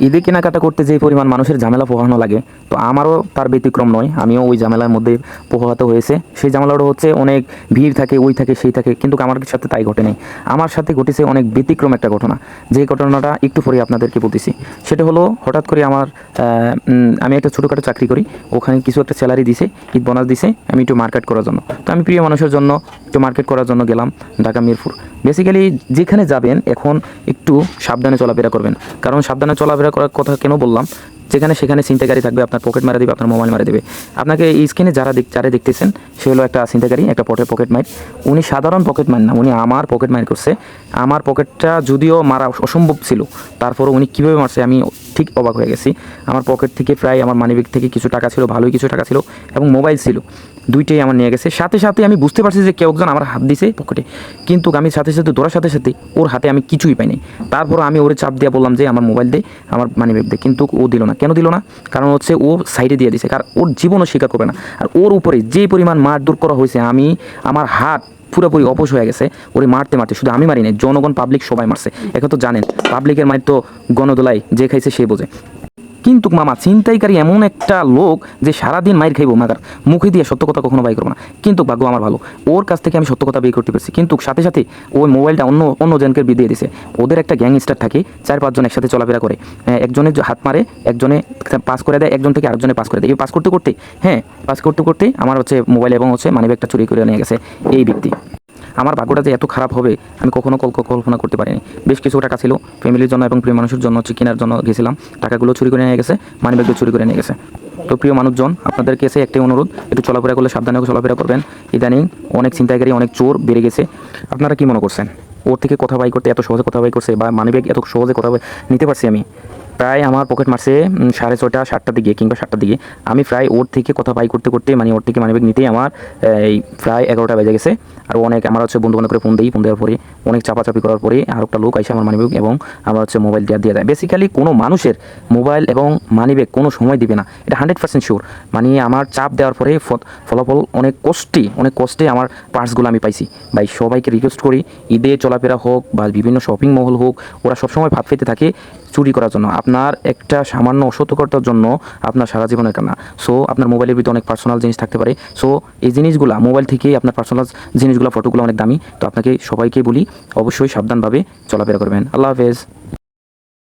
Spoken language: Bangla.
ঈদে কেনাকাটা করতে যে পরিমাণ মানুষের ঝামেলা পোহানো লাগে, তো আমারও তার ব্যতিক্রম নয়। আমিও ওই ঝামেলার মধ্যে পোহাতে হয়েছে। সেই ঝামেলাটা হচ্ছে অনেক ভিড় থাকে, ওই থাকে, সেই থাকে, কিন্তু আমার সাথে তাই ঘটে নাই। আমার সাথে ঘটেছে অনেক ব্যতিক্রম একটা ঘটনা। যে ঘটনাটা একটু পরে আপনাদেরকে বলতেছি। সেটা হলো, হঠাৎ করে আমি একটা ছোটোখাটো চাকরি করি, ওখানে কিছু একটা স্যালারি দিছে, ঈদ বোনাস দিছে, আমি একটু মার্কেট করার জন্য। তো আমি প্রিয় মানুষের জন্য একটু মার্কেট করার জন্য গেলাম ঢাকা মিরপুর। বেসিক্যালি যেখানে যাবেন এখন একটু সাবধানে চলাফেরা করবেন। কারণ সাবধানে চলাফেরা করার কথা কেন বললাম, যেখানে সেখানে ছিনতাইকারী থাকবে, আপনার পকেট মারা দেবে, আপনার মোবাইল মারা দেবে। আপনাকে এই স্ক্রিনে যারা দেখতেছেন, সে হলো একটা ছিনতাইকারী, একটা পকেট মার। উনি সাধারণ পকেট মার না, উনি আমার পকেট মার করছে। আমার পকেটটা যদিও মারা অসম্ভব ছিল, তারপরও উনি কীভাবে মারছে আমি ঠিক অবাক হয়ে গেছি। আমার পকেট থেকে প্রায়, আমার মানিব্যাগ থেকে কিছু টাকা ছিল, ভালোই কিছু টাকা ছিল, এবং মোবাইল ছিল, দুইটাই আমার নিয়ে গেছে। সাথে সাথে আমি বুঝতে পারছি যে কেউ একজন আমার হাত দিছে পকেটে, কিন্তু আমি সাথে সাথে ধরার সাথে সাথে ওর হাতে আমি কিছুই পাইনি। তারপর আমি ওরে চাপ দিয়ে বললাম যে আমার মোবাইল দে, আমার মানিব্যাগ দে, কিন্তু ও দিল না। কেন দিল না? কারণ হচ্ছে ও সাইডে দিয়ে দিছে, কারণ ওর জীবনও স্বীকার করবে না। আর ওর উপরে যে পরিমাণ মারধর করা হয়েছে, আমার হাত পুরোপুরি অবশ হয়ে গেছে। ওরে মারতে মারতে, শুধু আমি মারি নাই, জনগণ পাবলিক সবাই মারছে। এখন তো জানেন, পাবলিকের মার তো গণদোলাই, যে খাইছে সে বোঝে। কিন্তু মামা, ছিনতাইকারী এমন একটা লোক যে সারাদিন মাইর খাইবো, মাগার মুখে দিয়ে সত্য কথা কখনো বাই করবো না। কিন্তু ভাগ্য আমার ভালো, ওর কাছ থেকে আমি সত্য কথা বের করতে পারছি। কিন্তু সাথে সাথে ওই মোবাইলটা অন্য জনকে দিয়ে দিছে। ওদের একটা গ্যাং স্টার থাকে, 4-5 জন একসাথে চলাফেরা করে। একজনের হাত মারে, একজনে পাস করে দেয়, একজন থেকে আরেকজনে পাস করে দেয়। এই পাস করতে করতে আমার হচ্ছে মোবাইল এবং হচ্ছে মানিব্যাগটা চুরি করে নিয়ে গেছে এই ব্যক্তি। আমার ভাগ্যটা যে এত খারাপ হবে আমি কখনো কল্পনা করতে পারিনি। বেশ কিছু টাকা ছিল ফ্যামিলির জন্য এবং প্রিয় মানুষের জন্য হচ্ছে কেনার জন্য গেছিলাম, টাকাগুলো চুরি করে নিয়ে গেছে, মানিব্যাগও চুরি করে নিয়ে গেছে। তো প্রিয় মানুষজন, আপনাদের কাছে একটাই অনুরোধ, একটু চলাফেরা করলে সাবধানে চলাফেরা করবেন। ইদানিং অনেক ছিনতাইকারী, অনেক চোর বেড়ে গেছে। আপনারা কি মনে করছেন ওর থেকে কথা বাই করতে, এত সহজে কথা বাই করছে, বা মানিব্যাগ এত সহজে কথা নিতে পারছি আমি? প্রায় আমার পকেট মারছে 6:30-7টার দিকে, কিংবা 7টার দিকে। আমি প্রায় ওর থেকে কথা বাই করতে করতে, মানে ওর থেকে মানিব্যাগ নিতেই আমার এই প্রায় 11টা বেজে গেছে। আর অনেক আমার হচ্ছে বন্ধু করে ফোন দেওয়ার পরে, অনেক চাপাচাপি করার পরে আর একটা লোক এসে আমার মানিব্যাগ এবং আমার হচ্ছে মোবাইল দিয়ে দেয়। বেসিক্যালি কোনো মানুষের মোবাইল এবং মানিব্যাগ কোনো সময় দিবে না, এটা 100% শিওর। মানে আমার চাপ দেওয়ার পরে ফলাফল অনেক কষ্টে আমার পার্সগুলো আমি পাইছি। ভাই, সবাইকে রিকোয়েস্ট করি, ঈদে চলাফেরা হোক বা বিভিন্ন শপিং মহল হোক, ওরা সবসময় ভাব পেতে থাকে চুরি করার জন্য। আপনার একটা সামান্য অসতর্কতার জন্য আপনার সারা জীবনের কান্না। সো আপনার মোবাইলের ভিতরে অনেক পার্সোনাল জিনিস থাকতে পারে। সো এই জিনিসগুলো মোবাইল থেকেই, আপনার পার্সোনাল জিনিসগুলো, ফটোগুলো অনেক দামি। তো আপনাকে সবাইকে বলি, অবশ্যই সাবধানভাবে চলাফেরা করবেন। আল্লাহ হাফেজ।